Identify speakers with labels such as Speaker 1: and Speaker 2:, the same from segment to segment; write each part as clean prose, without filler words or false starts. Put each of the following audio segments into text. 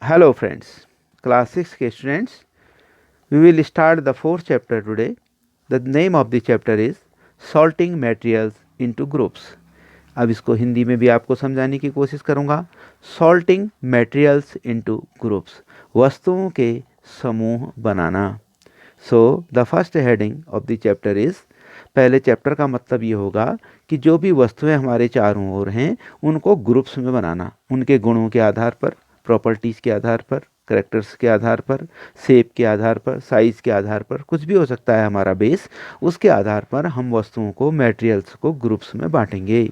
Speaker 1: Hello friends, class 6 के students, we will start the fourth chapter today. The name of the chapter is sorting materials into groups. अब इसको हिंदी में भी आपको समझाने की कोशिश करूँगा. Sorting materials into groups, वस्तुओं के समूह बनाना. So the first heading of the chapter is, पहले चैप्टर का मतलब ये होगा कि जो भी वस्तुएं हमारे चारों ओर हैं उनको ग्रुप्स में बनाना, उनके गुणों के आधार पर, प्रॉपर्टीज़ के आधार पर, करेक्टर्स के आधार पर, शेप के आधार पर, साइज़ के आधार पर, कुछ भी हो सकता है हमारा बेस, उसके आधार पर हम वस्तुओं को, मटेरियल्स को ग्रुप्स में बांटेंगे.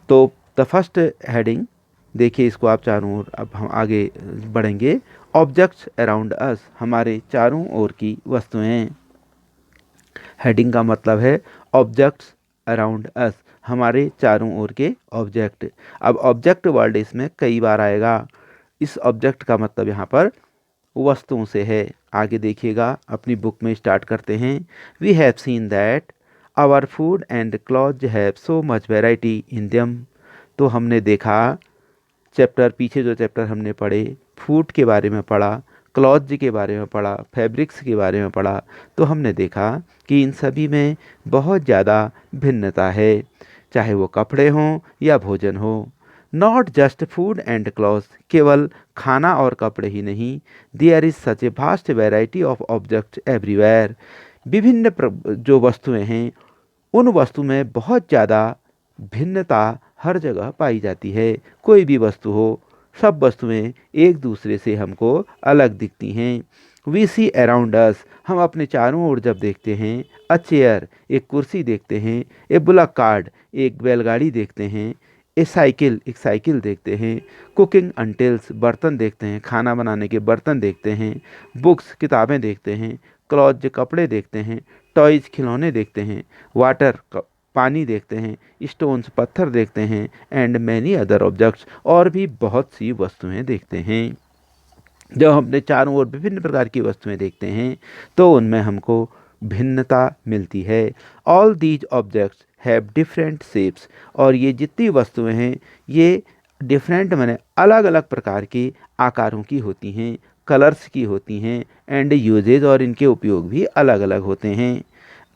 Speaker 1: तो द फर्स्ट हेडिंग देखिए, इसको आप चारों ओर अब हम आगे बढ़ेंगे. ऑब्जेक्ट्स अराउंड अस, हमारे चारों ओर की वस्तुएं. हेडिंग का मतलब है ऑब्जेक्ट्स अराउंड अस, हमारे चारों ओर के ऑब्जेक्ट. अब ऑब्जेक्ट वर्ड इसमें कई बार आएगा. इस ऑब्जेक्ट का मतलब यहाँ पर वस्तुओं से है. आगे देखिएगा, अपनी बुक में स्टार्ट करते हैं. We have seen that our food and cloth have so much variety in them. तो हमने देखा, चैप्टर पीछे जो चैप्टर हमने पढ़े, फूड के बारे में पढ़ा, क्लॉथ के बारे में पढ़ा, फैब्रिक्स के बारे में पढ़ा, तो हमने देखा कि इन सभी में बहुत ज़्यादा भिन्नता है, चाहे वो कपड़े हों या भोजन हो. Not just food and clothes, केवल खाना और कपड़े ही नहीं. There is such a vast variety of objects everywhere. विभिन्न जो वस्तुएं हैं, उन वस्तु में बहुत ज़्यादा भिन्नता हर जगह पाई जाती है. कोई भी वस्तु हो, सब वस्तुएं एक दूसरे से हमको अलग दिखती हैं. वी सी अराउंड अस, हम अपने चारों ओर जब देखते हैं, अ चेयर, एक कुर्सी देखते हैं, ए बुलक कार्ड, एक बैलगाड़ी देखते हैं, ए साइकिल, एक साइकिल देखते हैं, कुकिंग अंटिल्स, बर्तन देखते हैं, खाना बनाने के बर्तन देखते हैं, बुक्स, किताबें देखते हैं, क्लॉथ, कपड़े देखते हैं, टॉयज़, खिलौने देखते हैं, वाटर, पानी देखते हैं, स्टोन्स, पत्थर देखते हैं, एंड मैनी अदर ऑब्जेक्ट्स, और भी बहुत सी वस्तुएं देखते हैं. जब हम अपने चारों ओर विभिन्न प्रकार की वस्तुएं देखते हैं तो उनमें हमको भिन्नता मिलती है. All these objects have different shapes, और ये जितनी वस्तुएं हैं ये डिफरेंट माने अलग अलग प्रकार के आकारों की होती हैं, कलर्स की होती हैं, एंड यूजेज, और इनके उपयोग भी अलग अलग होते हैं.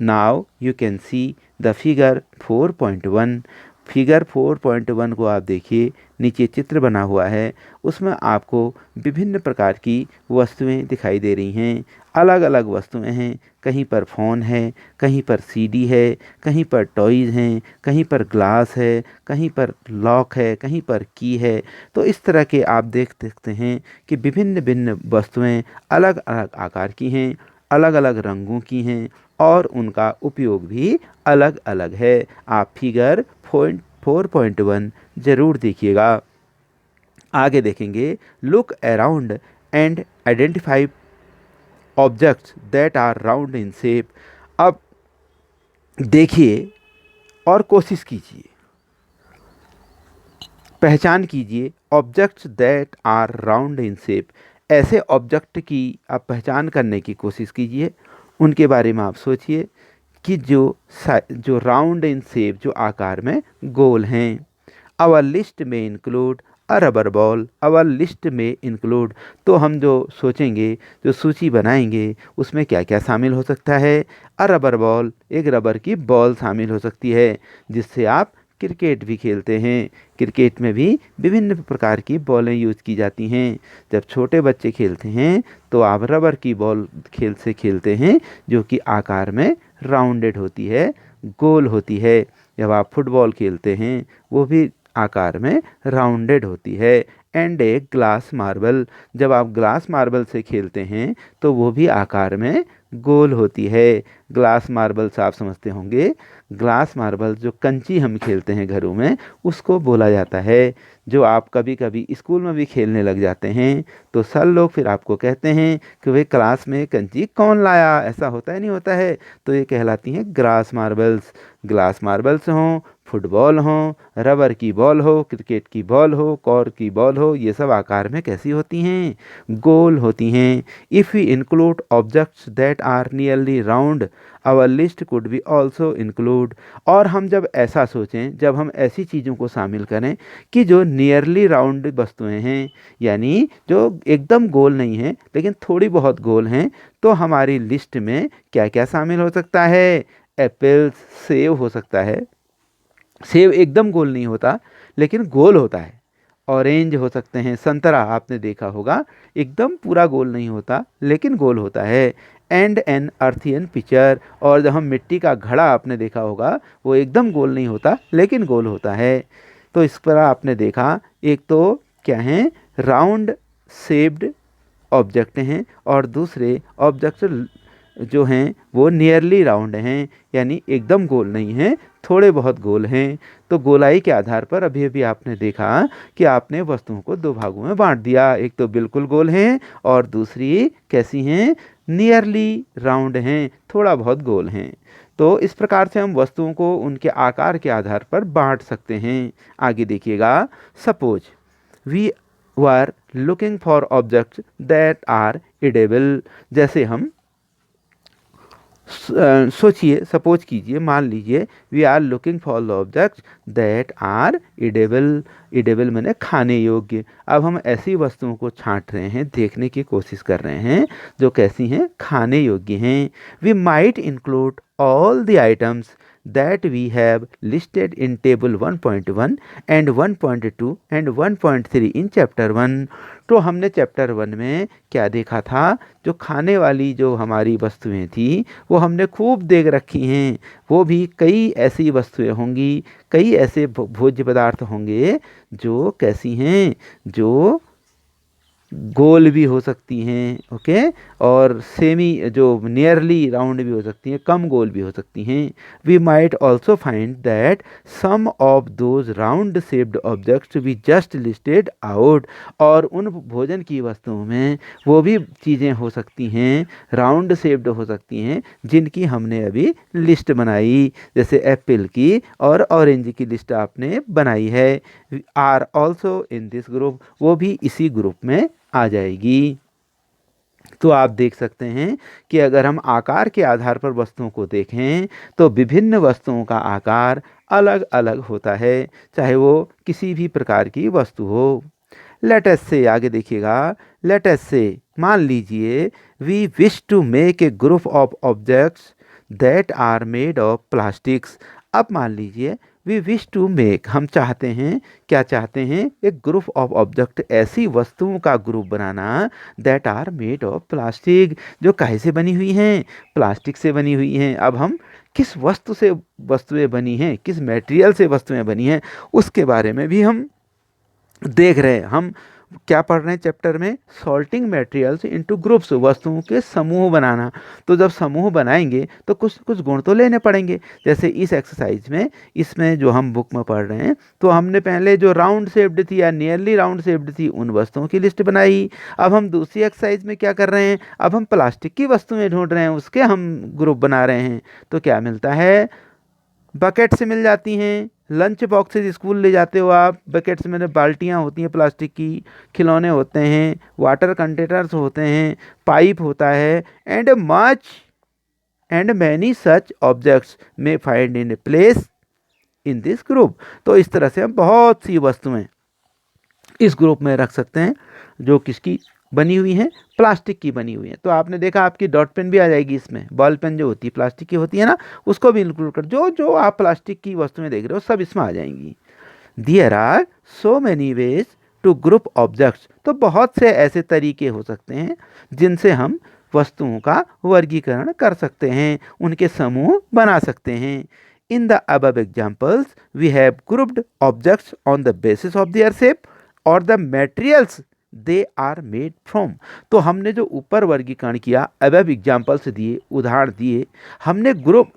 Speaker 1: Now you can see the figure 4.1. Figure 4.1 को आप देखिए, नीचे चित्र बना हुआ है, उसमें आपको विभिन्न प्रकार की वस्तुएं दिखाई दे रही हैं. अलग अलग वस्तुएं हैं, कहीं पर फ़ोन है, कहीं पर सीडी है, कहीं पर टॉयज़ हैं, कहीं पर ग्लास है, कहीं पर लॉक है, कहीं पर की है. तो इस तरह के आप देख सकते हैं कि विभिन्न भिन्न वस्तुएं अलग अलग आकार की हैं, अलग अलग रंगों की हैं, और उनका उपयोग भी अलग अलग है. आप फिगर 4.1 ज़रूर देखिएगा. आगे देखेंगे, look around and identify objects that are round in shape. अब देखिए और कोशिश कीजिए, पहचान कीजिए objects that are round in shape. ऐसे ऑब्जेक्ट की आप पहचान करने की कोशिश कीजिए, उनके बारे में आप सोचिए कि जो राउंड इन शेप, जो आकार में गोल हैं. आवर लिस्ट में include a rubber ball. Our list में इंक्लूड, तो हम जो सोचेंगे, जो सूची बनाएंगे, उसमें क्या क्या शामिल हो सकता है. अ रबर बॉल, एक रबर की बॉल शामिल हो सकती है, जिससे आप क्रिकेट भी खेलते हैं. क्रिकेट में भी विभिन्न प्रकार की बॉलें यूज़ की जाती हैं. जब छोटे बच्चे खेलते हैं तो आप रबर की बॉल से खेलते हैं, जो कि आकार में राउंडेड होती है, गोल होती है. जब आप फुटबॉल खेलते हैं वो भी आकार में राउंडेड होती है. एंड एक ग्लास मार्बल, जब आप ग्लास मार्बल से खेलते हैं तो वो भी आकार में गोल होती है. ग्लास मार्बल्स आप समझते होंगे, ग्लास मार्बल जो कंची हम खेलते हैं घरों में, उसको बोला जाता है. जो आप कभी कभी स्कूल में भी खेलने लग जाते हैं तो सर लोग फिर आपको कहते हैं कि भाई क्लास में कंची कौन लाया, ऐसा होता है नहीं होता है, तो ये कहलाती हैं ग्लास मार्बल्स. ग्लास मार्बल्स हों, फुटबॉल हो, रबर की बॉल हो, क्रिकेट की बॉल हो, कॉर्क की बॉल हो, ये सब आकार में कैसी होती हैं? गोल होती हैं। If we include objects that are nearly round our list could be also include. और हम जब ऐसा सोचें, जब हम ऐसी चीज़ों को शामिल करें कि जो नियरली राउंड वस्तुएं हैं, यानी जो एकदम गोल नहीं हैं लेकिन थोड़ी बहुत गोल हैं, तो हमारी लिस्ट में क्या क्या शामिल हो सकता है? एप्पल्स, सेब हो सकता है। सेब एकदम गोल नहीं होता लेकिन गोल होता है। ऑरेंज हो सकते हैं, संतरा आपने देखा होगा एकदम पूरा गोल नहीं होता लेकिन गोल होता है। एंड एन अर्थियन पिक्चर, और जब हम मिट्टी का घड़ा आपने देखा होगा वो एकदम गोल नहीं होता लेकिन गोल होता है। तो इस पर आपने देखा, एक तो क्या है, राउंड शेप्ड ऑब्जेक्ट हैं और दूसरे ऑब्जेक्ट जो हैं वो नियरली राउंड हैं, यानी एकदम गोल नहीं हैं, थोड़े बहुत गोल हैं। तो गोलाई के आधार पर अभी अभी आपने देखा कि आपने वस्तुओं को दो भागों में बांट दिया, एक तो बिल्कुल गोल हैं और दूसरी कैसी हैं? नियरली राउंड हैं, थोड़ा बहुत गोल हैं। तो इस प्रकार से हम वस्तुओं को उनके आकार के आधार पर बांट सकते हैं। आगे देखिएगा, suppose we were looking for objects that are edible. जैसे हम सोचिए, सपोज कीजिए, मान लीजिए we are looking for the objects that are edible. Edible मैंने खाने योग्य। अब हम ऐसी वस्तुओं को छांट रहे हैं, देखने की कोशिश कर रहे हैं जो कैसी हैं? खाने योग्य हैं। We might include all the items that we have listed in table 1.1 and 1.2 and 1.3 in chapter 1। तो हमने चैप्टर 1 में क्या देखा था? जो खाने वाली जो हमारी वस्तुएं थी वो हमने खूब देख रखी हैं। वो भी कई ऐसी वस्तुएं होंगी, कई ऐसे भोज्य पदार्थ होंगे जो कैसी हैं? जो गोल भी हो सकती हैं, ओके, और सेमी जो नियरली राउंड भी हो सकती हैं, कम गोल भी हो सकती हैं। We might also find that some of those round shaped objects we just listed out. और उन भोजन की वस्तुओं में वो भी चीज़ें हो सकती हैं, राउंड शेप्ड हो सकती हैं, जिनकी हमने अभी लिस्ट बनाई, जैसे एप्पल की और ऑरेंज की लिस्ट आपने बनाई है। Are also in this group, वो भी इसी ग्रुप में आ जाएगी। तो आप देख सकते हैं कि अगर हम आकार के आधार पर वस्तुओं को देखें तो विभिन्न वस्तुओं का आकार अलग अलग होता है, चाहे वो किसी भी प्रकार की वस्तु हो। लेट अस से, आगे देखिएगा, लेट अस से, मान लीजिए we wish to make a group of objects that are made of plastics. अब मान लीजिए वी विश टू मेक, हम चाहते हैं, क्या चाहते हैं? एक ग्रुप ऑफ ऑब्जेक्ट, ऐसी वस्तुओं का ग्रुप बनाना that are made of plastic, जो काहे से बनी हुई हैं? प्लास्टिक से बनी हुई हैं। अब हम किस वस्तु से वस्तुएं बनी हैं, किस मटेरियल से वस्तुएं बनी हैं, उसके बारे में भी हम देख रहे हैं। हम क्या पढ़ रहे हैं चैप्टर में? सॉर्टिंग मटेरियल्स इनटू ग्रुप्स, वस्तुओं के समूह बनाना। तो जब समूह बनाएंगे तो कुछ कुछ गुण तो लेने पड़ेंगे। जैसे इस एक्सरसाइज में, इसमें जो हम बुक में पढ़ रहे हैं, तो हमने पहले जो राउंड शेप्ड थी या नियरली राउंड शेप्ड थी उन वस्तुओं की लिस्ट बनाई। अब हम दूसरी एक्सरसाइज में क्या कर रहे हैं? अब हम प्लास्टिक की वस्तुएं ढूंढ रहे हैं, उसके हम ग्रुप बना रहे हैं। तो क्या मिलता है? बकेट से मिल जाती हैं। लंच बॉक्सेस स्कूल ले जाते हो आप, बकेट्स में बाल्टियाँ होती हैं प्लास्टिक की, खिलौने होते हैं, वाटर कंटेनर्स होते हैं, पाइप होता है, एंड मैनी सच ऑब्जेक्ट्स में find in place in this group. तो इस तरह से हम बहुत सी वस्तुएं इस ग्रुप में रख सकते हैं जो किसकी बनी हुई हैं? प्लास्टिक की बनी हुई है। तो आपने देखा आपकी डॉट पेन भी आ जाएगी इसमें, बॉल पेन जो होती है प्लास्टिक की होती है ना, उसको भी इंक्लूड कर, जो जो आप प्लास्टिक की वस्तुएं देख रहे हो सब इसमें आ जाएंगी। There are so many ways to group objects, तो बहुत से ऐसे तरीके हो सकते हैं जिनसे हम वस्तुओं का वर्गीकरण कर सकते हैं, उनके समूह बना सकते हैं। In the above examples we have grouped objects on the basis of their shape और the materials they are made from. तो हमने जो ऊपर वर्गीकरण किया, अबव एग्जाम्पल्स दिए, उदाहरण दिए, हमने ग्रुप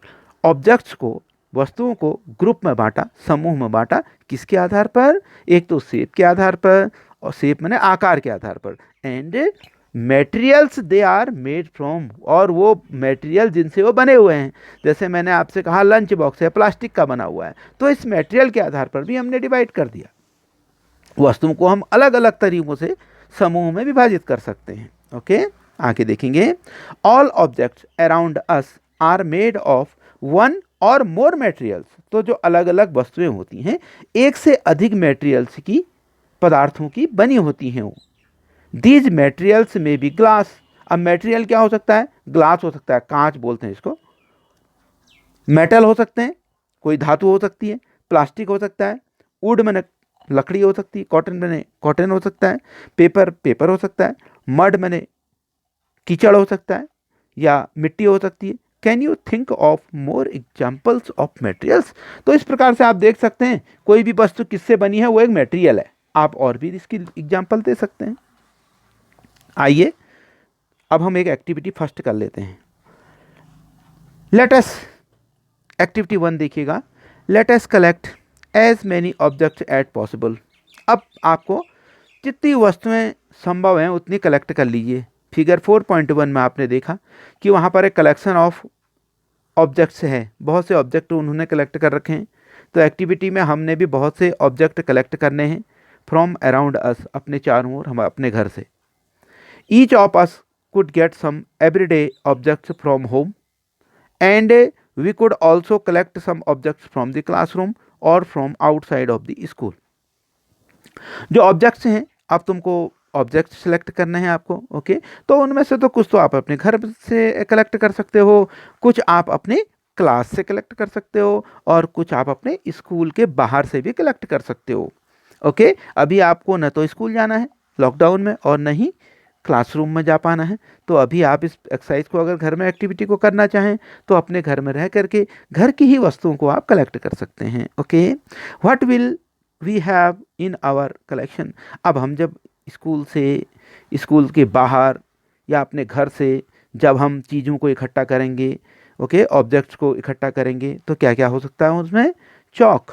Speaker 1: ऑब्जेक्ट्स को, वस्तुओं को ग्रुप में बांटा, समूह में बांटा, किसके आधार पर? एक तो शेप के आधार पर, और शेप मैंने आकार के आधार पर, and materials they are made from, और वो मेटेरियल जिनसे वो बने हुए हैं, जैसे मैंने आपसे कहा लंच बॉक्स है प्लास्टिक का बना हुआ है, तो इस मेटेरियल के आधार पर भी हमने डिवाइड कर दिया। वस्तुओं को हम अलग अलग तरीकों से समूह में विभाजित कर सकते हैं। ओके, आगे देखेंगे। All objects around us are made of one or more materials, तो जो अलग अलग वस्तुएं होती हैं एक से अधिक मटेरियल्स की, पदार्थों की बनी होती हैं वो। दीज मटेरियल्स में बी ग्लास, अब मटेरियल क्या हो सकता है, ग्लास हो सकता है, कांच बोलते हैं इसको, मेटल हो सकते हैं, कोई धातु हो सकती है, प्लास्टिक हो सकता है, वुड मैंने लकड़ी हो सकती है, कॉटन मैंने कॉटन हो सकता है, पेपर पेपर हो सकता है, मड मैंने कीचड़ हो सकता है, या मिट्टी हो सकती है। Can you think of more examples of materials, तो इस प्रकार से आप देख सकते हैं कोई भी वस्तु किससे बनी है वो एक मटेरियल है। आप और भी इसकी एग्जाम्पल दे सकते हैं। आइए अब हम एक एक्टिविटी फर्स्ट कर लेते हैं। लेट अस, एक्टिविटी 1 देखिएगा। Let us collect as many objects at possible. अब आपको जितनी वस्तुएं संभव हैं उतनी कलेक्ट कर लीजिए। फिगर 4.1 में आपने देखा कि वहाँ पर एक कलेक्शन ऑफ ऑब्जेक्ट्स है, बहुत से ऑब्जेक्ट उन्होंने कलेक्ट कर रखे हैं। तो एक्टिविटी में हमने भी बहुत से ऑब्जेक्ट कलेक्ट करने हैं फ्रॉम अराउंड अस, अपने चारों ओर, हम अपने घर से। Each of us could get some everyday objects from home and we could also collect some objects from the classroom और from outside of the school. जो ऑब्जेक्ट्स हैं, अब तुमको ऑब्जेक्ट सेलेक्ट करने हैं आपको। ओके, तो उनमें से तो कुछ तो आप अपने घर से कलेक्ट कर सकते हो, कुछ आप अपने क्लास से कलेक्ट कर सकते हो, और कुछ आप अपने स्कूल के बाहर से भी कलेक्ट कर सकते हो। ओके, अभी आपको न तो स्कूल जाना है लॉकडाउन में और न ही क्लासरूम में जा पाना है, तो अभी आप इस एक्सरसाइज को अगर घर में एक्टिविटी को करना चाहें तो अपने घर में रह करके घर की ही वस्तुओं को आप कलेक्ट कर सकते हैं। Okay, what will we have in our collection. अब हम जब स्कूल से, स्कूल के बाहर या अपने घर से जब हम चीज़ों को इकट्ठा करेंगे, ओके, ऑब्जेक्ट्स को इकट्ठा करेंगे, तो क्या क्या हो सकता है उसमें। चौक,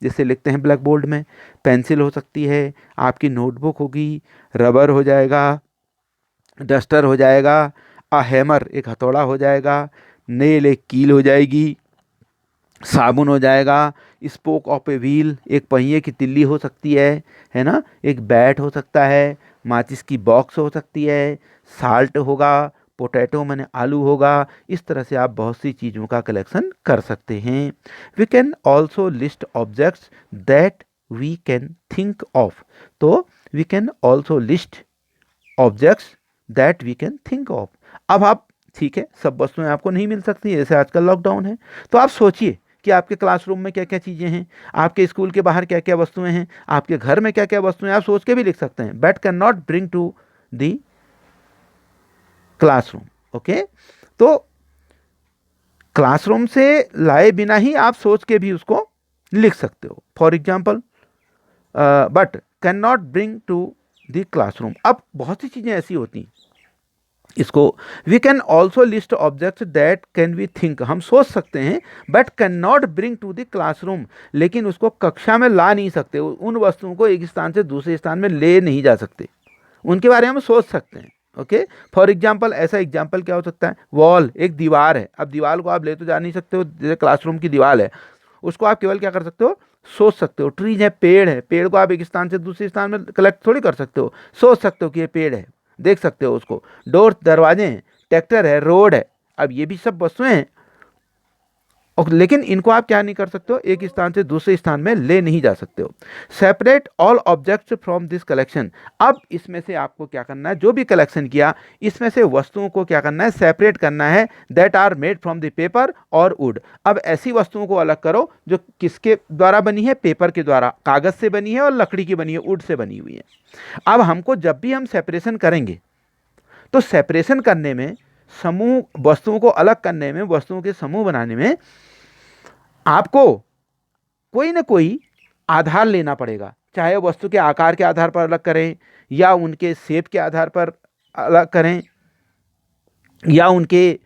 Speaker 1: जिसे लिखते हैं ब्लैक बोर्ड में, पेंसिल हो सकती है, आपकी नोटबुक होगी, रबर हो जाएगा, डस्टर हो जाएगा, अ हैमर एक हथौड़ा हो जाएगा, नेल एक कील हो जाएगी, साबुन हो जाएगा, स्पोक ऑफ ए व्हील एक पहिए की तिल्ली हो सकती है ना, एक बैट हो सकता है, माचिस की बॉक्स हो सकती है, साल्ट होगा, पोटैटो मैंने आलू होगा। इस तरह से आप बहुत सी चीज़ों का कलेक्शन कर सकते हैं। We can also list objects that we can think of, तो we can also list objects that we can think of. अब आप, ठीक है, सब वस्तुएं आपको नहीं मिल सकती, जैसे आजकल लॉकडाउन है, तो आप सोचिए कि आपके क्लासरूम में क्या क्या चीज़ें हैं, आपके स्कूल के बाहर क्या क्या वस्तुएं हैं, आपके घर में क्या क्या वस्तुएं, आप सोच के भी लिख सकते हैं, but can not bring to the classroom. Okay, तो क्लासरूम से लाए बिना ही आप सोच के भी उसको लिख सकते हो। For example, but can not bring to the classroom. अब बहुत सी चीज़ें ऐसी होती हैं, इसको we can also list objects that can we think, हम सोच सकते हैं but can not bring to the classroom, लेकिन उसको कक्षा में ला नहीं सकते, उन वस्तुओं को एक स्थान से दूसरे स्थान में ले नहीं जा सकते, उनके बारे में हम सोच सकते हैं। ओके, फॉर एग्जाम्पल, ऐसा एग्जाम्पल क्या हो सकता है, वॉल एक दीवार है, अब दीवार को आप ले तो जा नहीं सकते हो, जैसे क्लासरूम की दीवार है, उसको आप केवल क्या कर सकते हो, सोच सकते हो। ट्रीज है, पेड़ है, पेड़ को आप एक स्थान से दूसरे स्थान में कलेक्ट थोड़ी कर सकते हो, सोच सकते हो कि ये पेड़ है, देख सकते हो उसको। डोर दरवाजे हैं, ट्रैक्टर है, रोड है, अब ये भी सब वस्तुएं हैं, और लेकिन इनको आप क्या नहीं कर सकते हो, एक स्थान से दूसरे स्थान में ले नहीं जा सकते हो। Separate all objects from this collection, अब इसमें से आपको क्या करना है, जो भी कलेक्शन किया इसमें से वस्तुओं को क्या करना है, सेपरेट करना है, that are made from the paper और वुड। अब ऐसी वस्तुओं को अलग करो जो किसके द्वारा बनी है, पेपर के द्वारा, कागज से बनी है और लकड़ी की बनी है, वुड से बनी हुई है। अब हमको जब भी हम सेपरेशन करेंगे तो सेपरेशन करने में, समूह, वस्तुओं को अलग करने में, वस्तुओं के समूह बनाने में आपको कोई ना कोई आधार लेना पड़ेगा, चाहे वस्तु के आकार के आधार पर अलग करें, या उनके शेप के आधार पर अलग करें, या उनके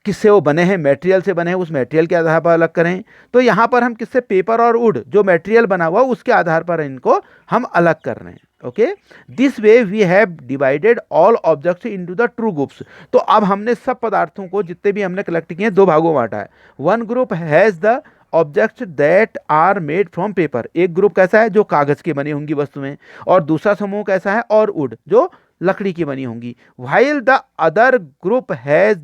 Speaker 1: किससे वो बने हैं, मटेरियल से बने हैं, उस मटेरियल के आधार पर अलग करें। तो यहाँ पर हम किससे, पेपर और वुड, जो मटेरियल बना हुआ उसके आधार पर इनको हम अलग कर रहे हैं। Okay, this way we have divided all objects into the true groups. तो अब हमने सब पदार्थों को, जितने भी हमने कलेक्ट किए हैं, दो भागों में बांटा है। One group has the objects that are made from paper, एक ग्रुप कैसा है, जो कागज के बनी होंगी वस्तुएं, और दूसरा समूह कैसा है, और वुड, जो लकड़ी की बनी होंगी। while the other group has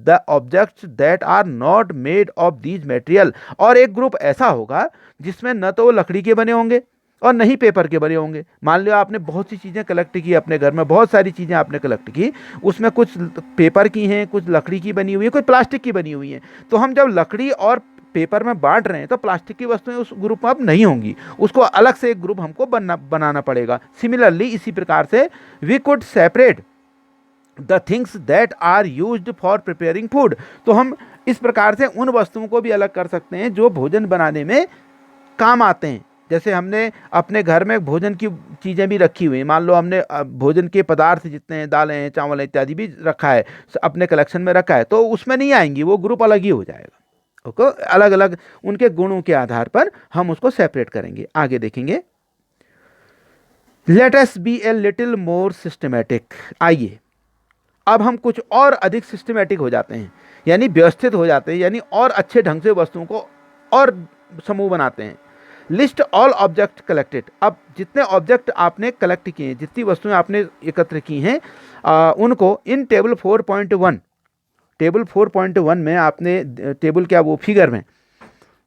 Speaker 1: the objects that are not made of these material, और एक ग्रुप ऐसा होगा जिसमें न तो वो लकड़ी के बने होंगे और न ही पेपर के बने होंगे। मान लो आपने बहुत सी चीज़ें कलेक्ट की अपने घर में, बहुत सारी चीज़ें आपने कलेक्ट की, उसमें कुछ पेपर की हैं, कुछ लकड़ी की बनी हुई है, कुछ प्लास्टिक की बनी हुई हैं। तो हम जब लकड़ी और पेपर में बांट रहे हैं तो प्लास्टिक की वस्तुएं उस ग्रुप में अब नहीं होंगी, उसको अलग से एक ग्रुप हमको बनाना पड़ेगा। सिमिलरली, इसी प्रकार से we could separate the things that are used for preparing food. तो हम इस प्रकार से उन वस्तुओं को भी अलग कर सकते हैं जो भोजन बनाने में काम आते हैं। जैसे हमने अपने घर में भोजन की चीज़ें भी रखी हुई हैं, मान लो हमने भोजन के पदार्थ जितने हैं, दालें हैं, चावल इत्यादि भी रखा है, अपने कलेक्शन में रखा है, तो उसमें नहीं आएंगी, वो ग्रुप अलग ही हो जाएगा। ओके, अलग अलग उनके गुणों के आधार पर हम उसको सेपरेट करेंगे। आगे देखेंगे, let us B a little more systematic. आइए अब हम कुछ और अधिक सिस्टमैटिक हो जाते हैं, यानी व्यवस्थित हो जाते हैं, यानी और अच्छे ढंग से वस्तुओं को और समूह बनाते हैं। List all object collected. अब जितने ऑब्जेक्ट आपने कलेक्ट किए हैं, जितनी वस्तुएं आपने एकत्र की हैं, उनको इन टेबल 4.1, टेबल 4.1 में आपने, टेबल क्या, वो फिगर में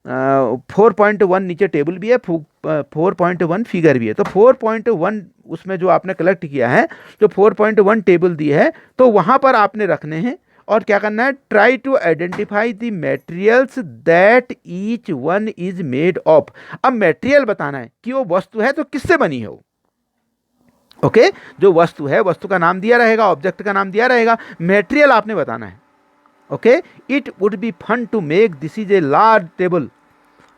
Speaker 1: 4.1 नीचे टेबल भी है, 4.1 फिगर भी है। तो 4.1 उसमें जो आपने कलेक्ट किया है, जो 4.1 टेबल दी है, तो वहाँ पर आपने रखने हैं और क्या करना है, try to identify the materials that each one is made of. अब मटेरियल बताना है कि वो वस्तु है तो किससे बनी है वो। ओके, जो वस्तु है, वस्तु का नाम दिया रहेगा, ऑब्जेक्ट का नाम दिया रहेगा, मटेरियल आपने बताना है। Okay, it would be fun to make this is a large table.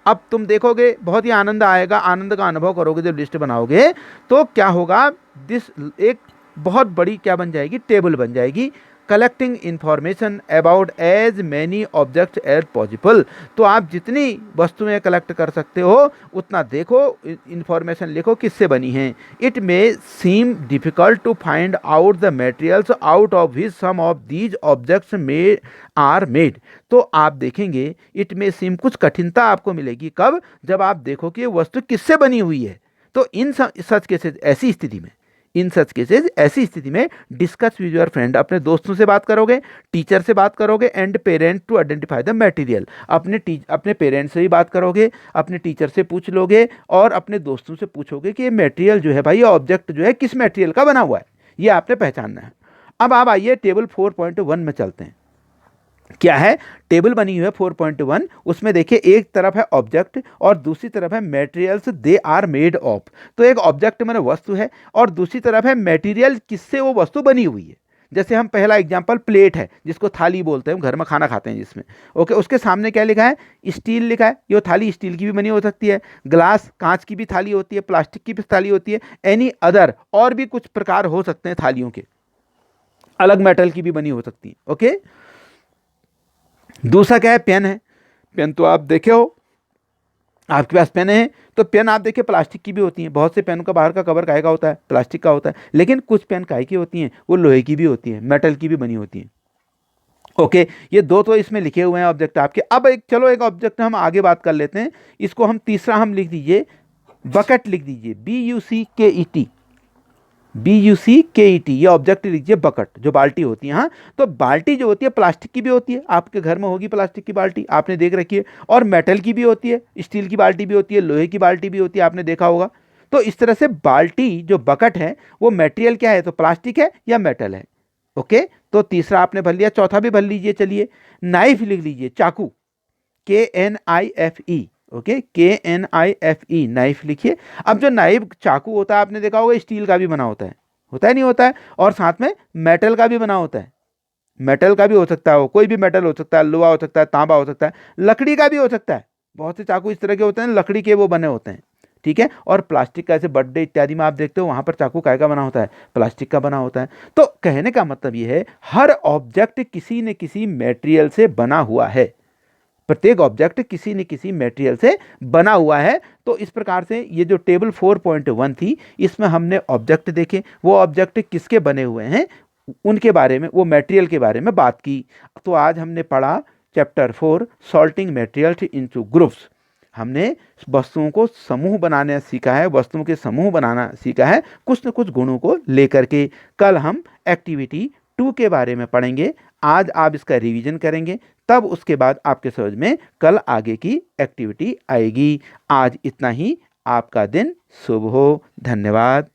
Speaker 1: अब तुम देखोगे, बहुत ही आनंद आएगा, आनंद का अनुभव करोगे जब लिस्ट बनाओगे, तो क्या होगा, दिस एक बहुत बड़ी क्या बन जाएगी, टेबल बन जाएगी, collecting information about as many object as possible. तो आप जितनी वस्तुएं कलेक्ट कर सकते हो उतना देखो, इंफॉर्मेशन लिखो किससे बनी हैं। It may seem difficult to find out the materials out of which some of these objects may are made. तो आप देखेंगे, इट मे सीम, कुछ कठिनता आपको मिलेगी, कब, जब आप देखो कि वस्तु किससे बनी हुई है। तो इन सच केसेस, ऐसी स्थिति में, इन सच केसेस, ऐसी स्थिति में डिस्कस विद योर फ्रेंड, अपने दोस्तों से बात करोगे, टीचर से बात करोगे, and parent to identify the material. अपने पेरेंट्स से भी बात करोगे, अपने टीचर से पूछ लोगे और अपने दोस्तों से पूछोगे कि ये मटेरियल जो है भाई, ये ऑब्जेक्ट जो है किस मटेरियल का बना हुआ है, ये आपने पहचानना है। अब आप आइए टेबल 4.1 में चलते हैं। क्या है, टेबल बनी हुई है 4.1, उसमें देखिए एक तरफ है ऑब्जेक्ट और दूसरी तरफ है materials they are made of. तो एक ऑब्जेक्ट माने वस्तु है और दूसरी तरफ है मटेरियल, किससे वो वस्तु बनी हुई है। जैसे हम पहला एग्जांपल, प्लेट है, जिसको थाली बोलते हैं, हम घर में खाना खाते हैं जिसमें। ओके, उसके सामने क्या लिखा है, स्टील लिखा है। ये थाली स्टील की भी बनी हो सकती है, ग्लास, कांच की भी थाली होती है, प्लास्टिक की भी थाली होती है, एनी अदर, और भी कुछ प्रकार हो सकते हैं थालियों के, अलग मेटल की भी बनी हो सकती है। ओके, दूसरा क्या है, पेन है। पेन तो आप देखे हो, आपके पास पेन है, तो पेन आप देखिए प्लास्टिक की भी होती हैं, बहुत से पेन का बाहर का कवर काहे का होता है, प्लास्टिक का होता है, लेकिन कुछ पेन काहे की होती हैं, वो लोहे की भी होती हैं, मेटल की भी बनी होती हैं। ओके, ये दो तो इसमें लिखे हुए हैं ऑब्जेक्ट आपके। अब चलो एक ऑब्जेक्ट हम आगे बात कर लेते हैं, इसको हम तीसरा हम लिख दीजिए, बकेट लिख दीजिए, BUCKET, BUCKET, ये ऑब्जेक्ट लिखिए, बकेट, जो बाल्टी होती है। हाँ, तो बाल्टी जो होती है प्लास्टिक की भी होती है, आपके घर में होगी प्लास्टिक की बाल्टी, आपने देख रखी है, और मेटल की भी होती है, स्टील की बाल्टी भी होती है, लोहे की बाल्टी भी होती है, आपने देखा होगा। तो इस तरह से बाल्टी जो बकेट है, वो मटेरियल क्या है, तो प्लास्टिक है या मेटल है। ओके, तो तीसरा आपने भर लिया, चौथा भी भर लीजिए। चलिए, नाइफ लिख लीजिए, चाकू, KNIFE। ओके, KNIFE, नाइफ लिखिए। अब जो नाइफ चाकू होता है, आपने देखा होगा स्टील का भी बना होता है नहीं होता है, और साथ में मेटल का भी बना होता है, मेटल का भी हो सकता है, वो कोई भी मेटल हो सकता है, लोहा हो सकता है, तांबा हो सकता है, लकड़ी का भी हो सकता है। बहुत से चाकू इस तरह के होते हैं, लकड़ी के वो बने होते हैं, ठीक है। और प्लास्टिक का, ऐसे बर्थडे इत्यादि में आप देखते हो वहाँ पर चाकू काय का बना होता है, प्लास्टिक का बना होता है। तो कहने का मतलब ये है हर ऑब्जेक्ट किसी न किसी मटेरियल से बना हुआ है, प्रत्येक ऑब्जेक्ट किसी न किसी मटेरियल से बना हुआ है। तो इस प्रकार से ये जो टेबल 4.1 थी इसमें हमने ऑब्जेक्ट देखे, वो ऑब्जेक्ट किसके बने हुए हैं उनके बारे में, वो मटेरियल के बारे में बात की। तो आज हमने पढ़ा chapter 4 salting material into groups. हमने वस्तुओं को समूह बनाना सीखा है, वस्तुओं के समूह बनाना सीखा है कुछ न कुछ गुणों को लेकर के। कल हम एक्टिविटी 2 के बारे में पढ़ेंगे। आज आप इसका रिवीजन करेंगे, तब उसके बाद आपके समझ में कल आगे की एक्टिविटी आएगी। आज इतना ही। आपका दिन शुभ हो। धन्यवाद।